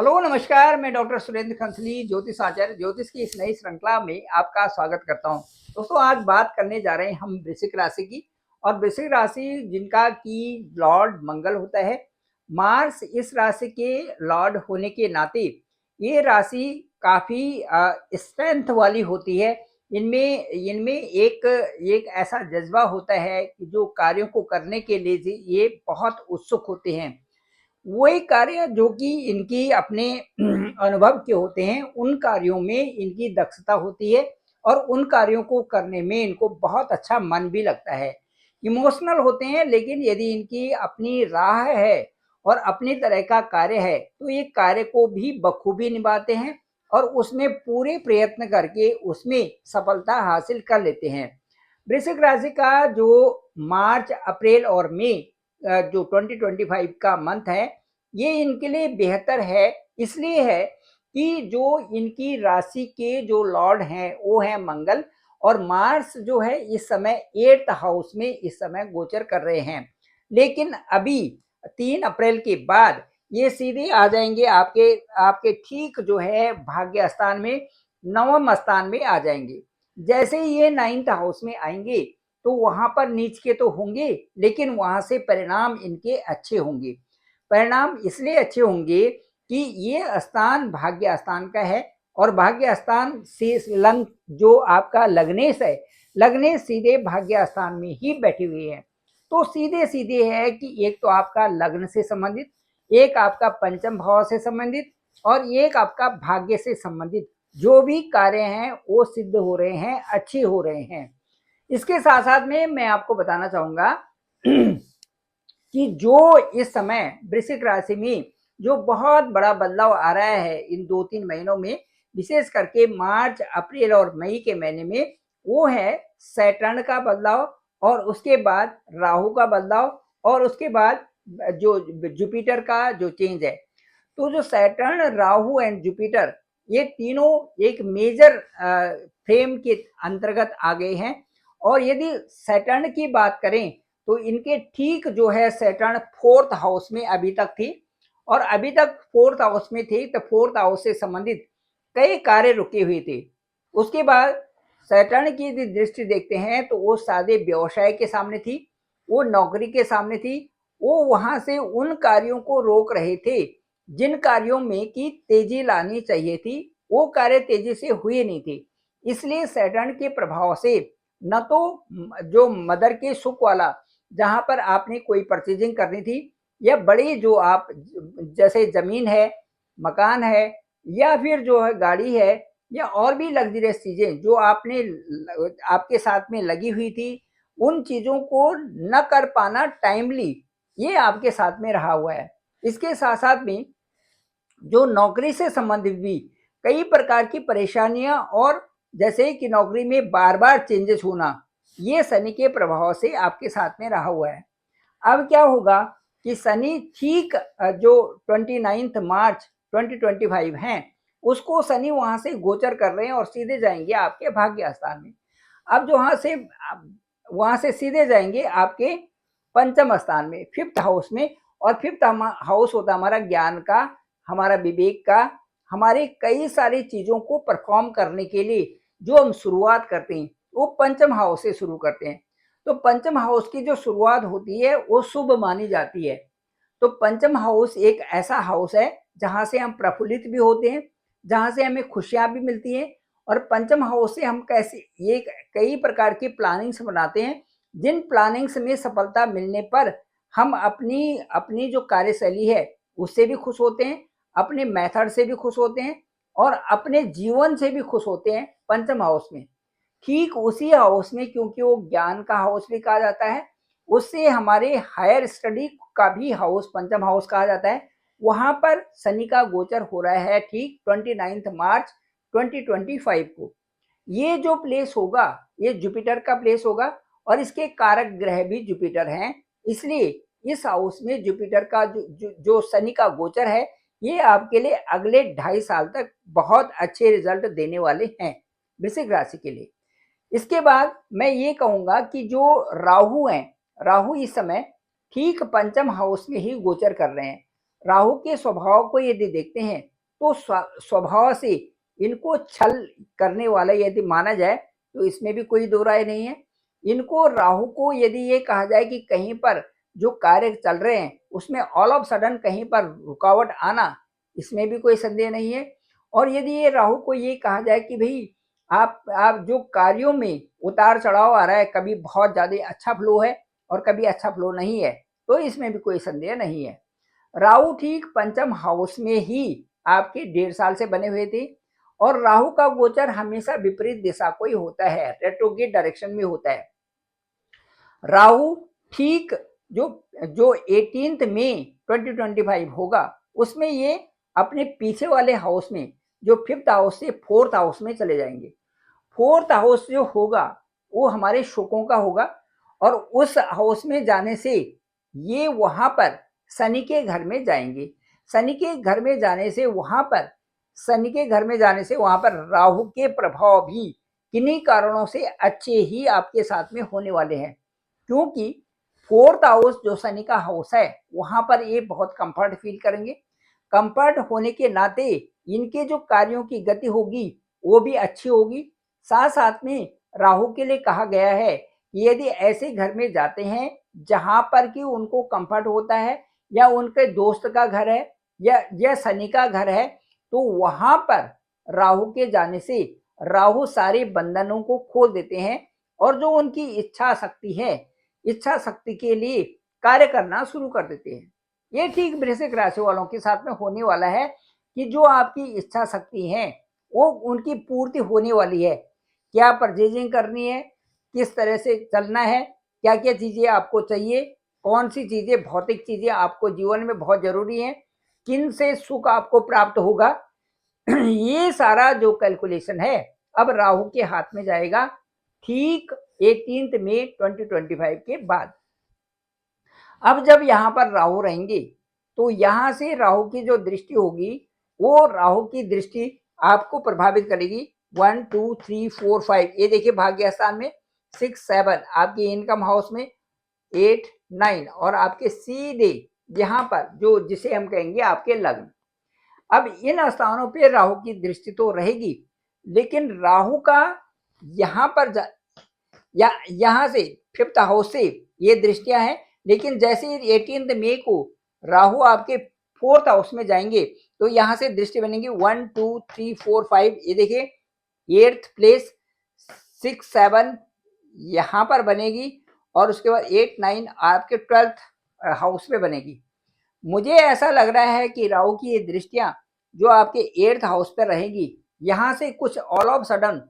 Hello नमस्कार, मैं doctor Surendra खंसली ज्योतिष आचार्य ज्योतिष की इस नई श्रृंखला में आपका स्वागत करता हूं। दोस्तों, आज बात करने जा रहे हैं हम वृश्चिक राशि की। और वृश्चिक राशि जिनका की लॉर्ड मंगल होता है, मार्स इस राशि के लॉर्ड होने के नाते ये राशि काफ़ी स्ट्रेंथ वाली होती है। इनमें इनमें एक एक ऐसा जज्बा होता है कि जो कार्यों को करने के लिए ये बहुत उत्सुक होते हैं। वही कार्य जो कि इनकी अपने अनुभव के होते हैं, उन कार्यों में इनकी दक्षता होती है और उन कार्यों को करने में इनको बहुत अच्छा मन भी लगता है। इमोशनल होते हैं, लेकिन यदि इनकी अपनी राह है और अपनी तरह का कार्य है, तो ये कार्य को भी बखूबी निभाते हैं और उसमें पूरे प्रयत्न करके उसमें सफलता हासिल कर लेते हैं। वृश्चिक राशि का जो मार्च, अप्रैल और मई जो 2025 का मंथ है, ये इनके लिए बेहतर है। इसलिए है कि जो इनकी राशि के जो लॉर्ड हैं वो है मंगल, और मार्स जो है इस समय 8th हाउस में इस समय गोचर कर रहे हैं। लेकिन अभी 3 अप्रैल के बाद ये सीधे आ जाएंगे आपके आपके ठीक जो है भाग्य स्थान में, नवम स्थान में आ जाएंगे। जैसे ही ये 9th हाउस में आएंगे तो वहां पर नीच के तो होंगे, लेकिन वहां से परिणाम इनके अच्छे होंगे। परिणाम इसलिए अच्छे होंगे कि ये स्थान भाग्य स्थान का है, और भाग्य स्थान से लंग जो आपका लग्नेश है, लग्नेश सीधे भाग्य स्थान में ही बैठी हुई है। तो सीधे सीधे है कि एक तो आपका लग्न से संबंधित, एक आपका पंचम भाव से संबंधित, और एक आपका भाग्य से संबंधित जो भी कार्य हैं वो सिद्ध हो रहे हैं, अच्छे हो रहे हैं। इसके साथ साथ में मैं आपको बताना चाहूंगा कि जो इस समय वृश्चिक राशि में जो बहुत बड़ा बदलाव आ रहा है इन 2-3 महीनों में, विशेष करके मार्च, अप्रैल और मई के महीने में, वो है सैटर्न का बदलाव, और उसके बाद राहु का बदलाव, और उसके बाद जो जुपिटर का जो चेंज है। तो जो सैटर्न, राहु एंड जुपिटर, ये तीनों एक मेजर फ्रेम के अंतर्गत आ गए हैं। और यदि सैटर्न की बात करें तो इनके ठीक जो है सैटर्न 4th हाउस में अभी तक थी, और अभी तक 4th हाउस में थी, तो 4th हाउस से संबंधित कई कार्य रुके हुए थे। उसके बाद सैटर्न की यदि दृष्टि देखते हैं तो वो सादे व्यवसाय के सामने थी, वो नौकरी के सामने थी। वो वहां से उन कार्यों को रोक रहे थे जिन कार्यों में की तेजी लानी चाहिए थी, वो कार्य तेजी से हुए नहीं थे। इसलिए सैटर्न के प्रभाव से न तो जो मदर के सुख वाला, जहां पर आपने कोई परचेजिंग करनी थी, या बड़ी जो आप जैसे जमीन है, मकान है, या फिर जो है गाड़ी है, या और भी लग्जरियस चीजें जो आपने आपके साथ में लगी हुई थी, उन चीजों को न कर पाना टाइमली, ये आपके साथ में रहा हुआ है। इसके साथ साथ में जो नौकरी से संबंधित भी कई प्रकार की परेशानियां, और जैसे कि नौकरी में बार बार चेंजेस होना, ये शनि के प्रभाव से आपके साथ में रहा हुआ है। अब क्या होगा कि शनि ठीक जो 29 मार्च 2025 हैं, उसको शनि वहां से गोचर कर रहे हैं और सीधे जाएंगे आपके भाग्य स्थान में। अब जो वहां से सीधे जाएंगे आपके पंचम स्थान में, 5th हाउस में। और 5th हाउस होता है हमारा ज्ञान का, हमारा विवेक का, हमारे कई सारी चीजों को परफॉर्म करने के लिए जो हम शुरुआत करते हैं, वो पंचम हाउस से शुरू करते हैं। तो पंचम हाउस की जो शुरुआत होती है वो शुभ मानी जाती है। तो पंचम हाउस एक ऐसा हाउस है जहां से हम प्रफुल्लित भी होते हैं, जहां से हमें खुशियां भी मिलती हैं। और पंचम हाउस से हम कैसे ये कई प्रकार की प्लानिंग्स बनाते हैं, जिन प्लानिंग्स में सफलता मिलने पर हम अपनी अपनी जो कार्यशैली है उससे भी खुश होते हैं, अपने मेथड से भी खुश होते हैं, और अपने जीवन से भी खुश होते हैं पंचम हाउस में। ठीक उसी हाउस में, क्योंकि वो ज्ञान का हाउस भी कहा जाता है, उससे हमारे हायर स्टडी का भी हाउस पंचम हाउस कहा जाता है। वहां पर शनि का गोचर हो रहा है ठीक 29 मार्च 2025 को। ये जो प्लेस होगा, ये जुपिटर का प्लेस होगा, और इसके कारक ग्रह भी जुपिटर हैं। इसलिए इस हाउस में जुपिटर का जो शनि का गोचर है, ये आपके लिए अगले 2.5 साल तक बहुत अच्छे रिजल्ट देने वाले हैं वृश्चिक राशि के लिए। इसके बाद मैं ये कहूंगा कि जो राहु हैं, राहु इस समय ठीक पंचम हाउस में ही गोचर कर रहे हैं। राहु के स्वभाव को यदि देखते हैं तो स्वभाव से इनको छल करने वाला यदि माना जाए तो इसमें भी कोई दो राय नहीं है। इनको राहु को यदि ये कहा जाए कि कहीं पर जो कार्य चल रहे हैं उसमें ऑल ऑफ सडन कहीं पर रुकावट आना, इसमें भी कोई संदेह नहीं है। और यदि ये राहु को ये कहा जाए कि भाई आप जो कार्यों में उतार चढ़ाव आ रहा है, कभी बहुत ज़्यादा अच्छा फ्लो है और कभी अच्छा फ्लो नहीं है, तो इसमें भी कोई संदेह नहीं है। राहु ठीक पंचम हाउस में ही आपके 1.5 साल से बने हुए थे और राहु का गोचर हमेशा विपरीत दिशा को ही होता है, रेट्रोग्रेड डायरेक्शन में होता है। राहु ठीक जो जो 18 मई 2025 होगा उसमें ये अपने पीछे वाले हाउस में जो 5th हाउस से 4th हाउस में चले जाएंगे। 4th हाउस जो होगा वो हमारे शुकों का होगा और उस हाउस में जाने से ये वहां पर शनि के घर में जाएंगे। शनि के घर में जाने से वहां पर राहु के प्रभाव भी किन्हीं कारणों से अच्छे ही आपके साथ में होने वाले हैं, क्योंकि 4th हाउस जो शनि का हाउस है वहां पर ये बहुत कंफर्ट फील करेंगे। कंफर्ट होने के नाते इनके जो कार्यों की गति होगी वो भी अच्छी होगी। साथ साथ में राहु के लिए कहा गया है कि यदि ऐसे घर में जाते हैं जहां पर कि उनको कंफर्ट होता है या उनके दोस्त का घर है या शनि का घर है, तो वहां पर राहु के जाने से राहु सारे बंधनों को खोल देते हैं और जो उनकी इच्छा शक्ति है, इच्छा शक्ति के लिए कार्य करना शुरू कर देते हैं। ये ठीक वृश्चिक राशि वालों के साथ में होने वाला है कि जो आपकी इच्छा शक्ति है वो उनकी पूर्ति होने वाली है। क्या परचेजिंग करनी है, किस तरह से चलना है, क्या क्या चीजें आपको चाहिए, कौन सी चीजें भौतिक चीजें आपको जीवन में बहुत जरूरी है, किन से सुख आपको प्राप्त होगा, ये सारा जो कैलकुलेशन है अब राहु के हाथ में जाएगा ठीक 18 मई 2025 के बाद। अब जब यहाँ पर राहु रहेंगे तो यहाँ से राहु की जो दृष्टि होगी वो राहु की दृष्टि आपको प्रभावित करेगी 1 2 3 4 5। ये देखिए भाग्य स्थान में 6 7, आपके इनकम हाउस में 8 9 और आपके सीधे यहाँ पर जो जिसे हम कहेंगे आपके लग्न। अब इन स्थानों पे राहु की दृष्टि तो रहेगी, लेकिन राहु का यहाँ पर यहाँ से 5th हाउस से ये दृष्टियां हैं, लेकिन जैसे 18 मई को राहु आपके 4th हाउस में जाएंगे तो यहाँ से दृष्टि बनेगी 1 2 3 4 5। ये देखिए 8th प्लेस 6 7 यहाँ पर बनेगी और उसके बाद 8 9 आपके 12th हाउस में बनेगी। मुझे ऐसा लग रहा है कि राहु की ये दृष्टियां जो आपके 8th हाउस पर रहेगी, यहाँ से कुछ ऑल ऑफ सडन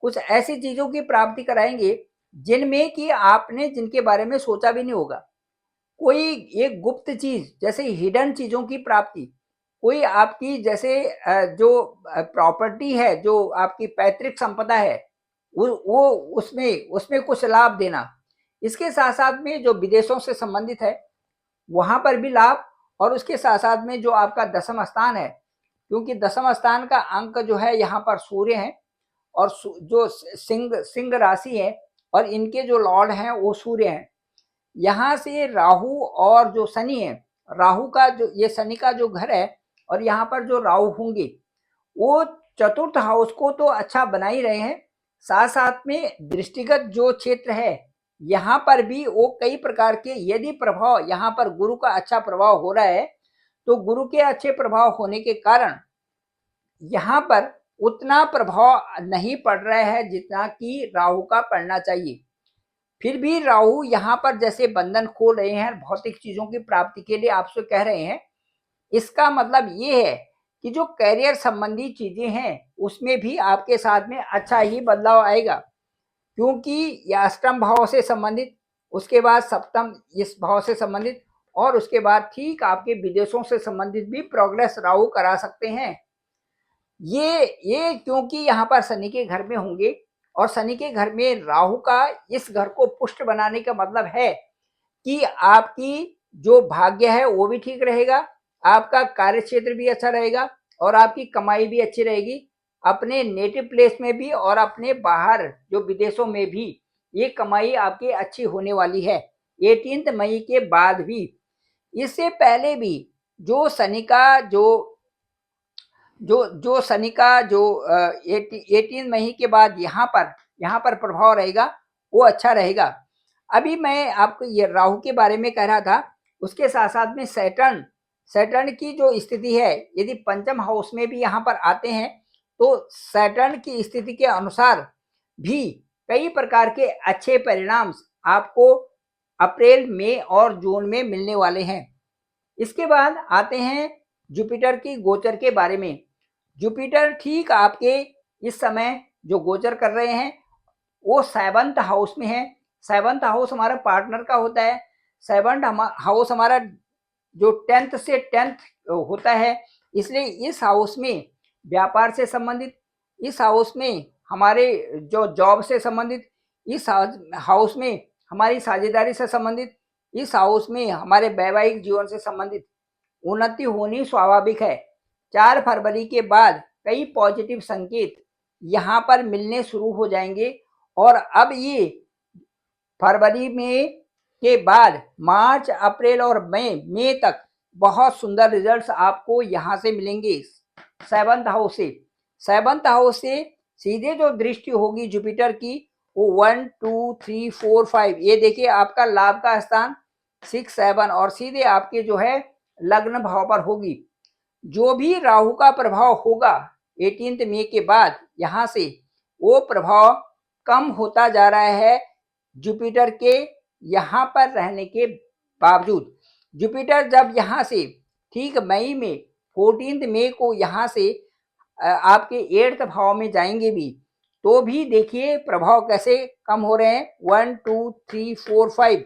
कुछ ऐसी चीजों की प्राप्ति कराएंगे जिनमें कि आपने जिनके बारे में सोचा भी नहीं होगा। कोई एक गुप्त चीज जैसे हिडन चीजों की प्राप्ति, कोई आपकी जैसे जो प्रॉपर्टी है, जो आपकी पैतृक संपदा है वो उसमें कुछ लाभ देना। इसके साथ साथ में जो विदेशों से संबंधित है वहां पर भी लाभ, और उसके साथ साथ में जो आपका 10वां स्थान है, क्योंकि 10वां स्थान का अंक जो है यहाँ पर सूर्य है और जो सिंह राशि है और इनके जो लॉर्ड हैं वो सूर्य हैं। यहाँ से राहु और जो शनि है, राहु का जो ये शनि का जो घर है और यहाँ पर जो राहु होंगे वो 4th हाउस को तो अच्छा बना ही रहे हैं, साथ साथ में दृष्टिगत जो क्षेत्र है यहाँ पर भी वो कई प्रकार के यदि प्रभाव, यहाँ पर गुरु का अच्छा प्रभाव हो रहा है तो गुरु के अच्छे प्रभाव होने के कारण यहाँ पर उतना प्रभाव नहीं पड़ रहा है जितना कि राहु का पड़ना चाहिए। फिर भी राहु यहाँ पर जैसे बंधन खोल रहे हैं, भौतिक चीजों की प्राप्ति के लिए आपसे कह रहे हैं, इसका मतलब ये है कि जो कैरियर संबंधी चीजें हैं उसमें भी आपके साथ में अच्छा ही बदलाव आएगा, क्योंकि यह 8म भाव से संबंधित, उसके बाद 7म इस भाव से संबंधित और उसके बाद ठीक आपके विदेशों से संबंधित भी प्रोग्रेस राहु करा सकते हैं। ये क्योंकि यहाँ पर शनि के घर में होंगे और शनि के घर में राहु का इस घर को पुष्ट बनाने का मतलब है कि आपकी जो भाग्य है वो भी ठीक रहेगा, आपका कार्य क्षेत्र भी अच्छा रहेगा और आपकी कमाई भी अच्छी रहेगी, अपने नेटिव प्लेस में भी और अपने बाहर जो विदेशों में भी ये कमाई आपकी अच्छी होने वाली है 18 मई के बाद भी। इससे पहले भी जो शनि का जो जो जो शनि का जो 18 मई के बाद यहाँ पर प्रभाव रहेगा, वो अच्छा रहेगा। अभी मैं आपको ये राहु के बारे में कह रहा था, उसके साथ-साथ में सैटर्न की जो स्थिति है, यदि पंचम हाउस में भी यहाँ पर आते हैं, तो सैटर्न की स्थिति के अनुसार भी कई प्रकार के अच्छे परिणाम आपको अप्रैल, मई और जून में मिलने वाले हैं। इसके बाद आते हैं जुपिटर की गोचर के बारे में। जुपिटर ठीक आपके इस समय जो गोचर कर रहे हैं, वो 7th हाउस में है। 7th हाउस हमारा पार्टनर का होता है। 7th हाउस हमारा जो 10th से 10th होता है, इसलिए इस हाउस में व्यापार से संबंधित, इस हाउस में हमारे जो जॉब से संबंधित, इस हाउस में हमारी साझेदारी से संबंधित, इस हाउस में हमारे वैवाहिक जीवन से संबंधित उन्नति होनी स्वाभाविक है। 4 फरवरी के बाद कई पॉजिटिव संकेत यहाँ पर मिलने शुरू हो जाएंगे और अब ये फरवरी में के बाद मार्च, अप्रैल और मई तक बहुत सुंदर रिजल्ट्स आपको यहाँ से मिलेंगे। 7th हाउस से 7th हाउस से सीधे जो दृष्टि होगी जुपिटर की, वो 1 2 3 4 5, ये देखिए आपका लाभ का स्थान 6 7 और सीधे आपके जो है लग्न भाव पर होगी। जो भी राहु का प्रभाव होगा 18 मई के बाद यहाँ से, वो प्रभाव कम होता जा रहा है जुपिटर के यहाँ पर रहने के बावजूद। जुपिटर जब यहाँ से ठीक मई में 14 मई को यहाँ से आपके 8th भाव में जाएंगे भी, तो भी देखिए प्रभाव कैसे कम हो रहे हैं। 1 2 3 4 5,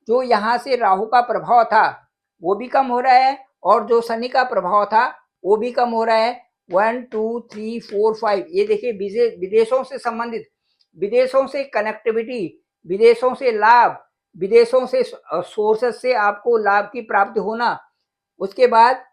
जो यहाँ से राहु का प्रभाव था वो भी कम हो रहा है और जो शनि का प्रभाव था वो भी कम हो रहा है। 1 2 3 4 5, ये देखिए विदेशों से संबंधित, विदेशों से कनेक्टिविटी, विदेशों से लाभ, विदेशों से सोर्सेस से आपको लाभ की प्राप्ति होना। उसके बाद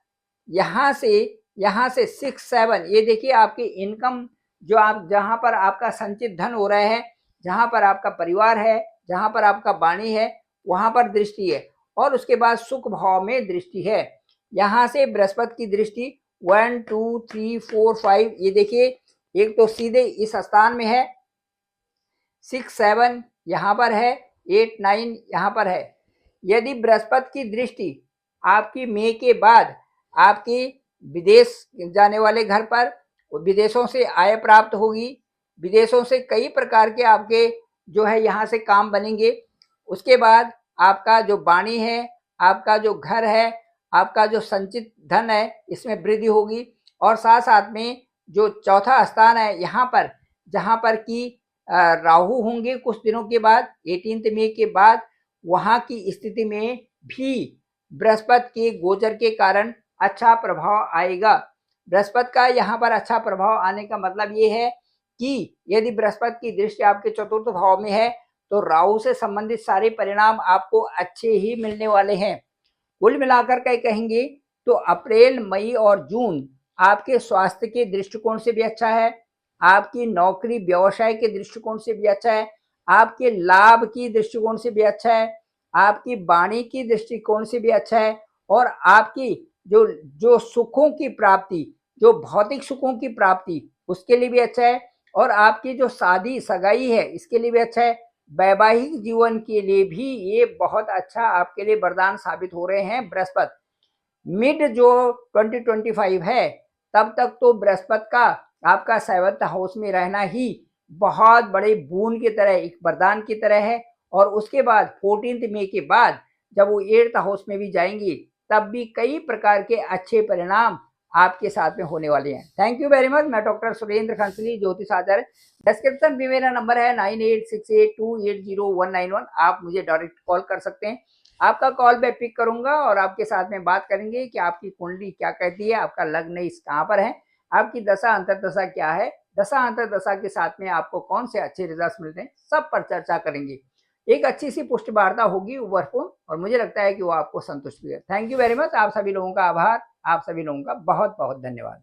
यहाँ से 6 7, ये देखिए आपकी इनकम, जो आप जहाँ पर आपका संचित धन हो रहा है, जहाँ पर आपका परिवार है, जहाँ पर आपका वाणी है, वहाँ पर दृष्टि है। और उसके बाद सुख भाव में दृष्टि है। यहाँ से बृहस्पति की दृष्टि 1 2 3 4 5, ये देखिए एक तो सीधे इस स्थान में है, 6 7 यहाँ पर है, 8 9 यहाँ पर है। यदि बृहस्पति की दृष्टि आपकी मई के बाद आपकी विदेश जाने वाले घर पर, विदेशों से आय प्राप्त होगी, विदेशों से कई प्रकार के आपके जो है यहाँ से काम बनेंगे। उसके बाद आपका जो वाणी है, आपका जो घर है, आपका जो संचित धन है, इसमें वृद्धि होगी। और साथ साथ में जो चौथा स्थान है यहाँ पर, जहाँ पर कि राहु होंगे कुछ दिनों के बाद 18 मई के बाद, वहाँ की स्थिति में भी बृहस्पति के गोचर के कारण अच्छा प्रभाव आएगा। बृहस्पति का यहाँ पर अच्छा प्रभाव आने का मतलब ये है कि यदि बृहस्पति की दृष्टि आपके 4th भाव में है, तो राहु से संबंधित सारे परिणाम आपको अच्छे ही मिलने वाले हैं। कुल मिलाकर के कहेंगे तो अप्रैल, मई और जून आपके स्वास्थ्य के दृष्टिकोण से भी अच्छा है, आपकी नौकरी व्यवसाय के दृष्टिकोण से भी अच्छा है, आपके लाभ की दृष्टिकोण से भी अच्छा है, आपकी वाणी की दृष्टिकोण से भी अच्छा है, और आपकी जो जो सुखों की प्राप्ति, जो भौतिक सुखों की प्राप्ति, उसके लिए भी अच्छा है। और आपकी जो शादी सगाई है, इसके लिए भी अच्छा है। वैवाहिक जीवन के लिए भी ये बहुत अच्छा आपके लिए वरदान साबित हो रहे हैं बृहस्पति। मिड जो 2025 है, तब तक तो बृहस्पति का आपका 7th हाउस में रहना ही बहुत बड़े बून की तरह, एक वरदान की तरह है। और उसके बाद 14 मई के बाद जब वो 8th हाउस में भी जाएंगे, तब भी कई प्रकार के अच्छे परिणाम आपके साथ में होने वाले हैं। Thank you very much. मैं डॉक्टर सुरेंद्र खंसली, ज्योतिष आचार्य। डिस्क्रिप्शन में मेरा नंबर है 9868280191। आप मुझे डायरेक्ट कॉल कर सकते हैं। आपका कॉल मैं पिक करूंगा और आपके साथ में बात करेंगे कि आपकी कुंडली क्या कहती है, आपका लग्न इस कहाँ पर है, आपकी दशा अंतरदशा क्या है, दशा अंतरदशा के साथ में आपको कौन से अच्छे रिजल्ट मिलते हैं, सब पर चर्चा करेंगे। एक अच्छी सी पुष्टि वार्ता होगी ओवरफोन, और मुझे लगता है कि वो आपको संतुष्ट भी है। Thank you very much. आप सभी लोगों का आभार, आप सभी लोगों का बहुत बहुत धन्यवाद।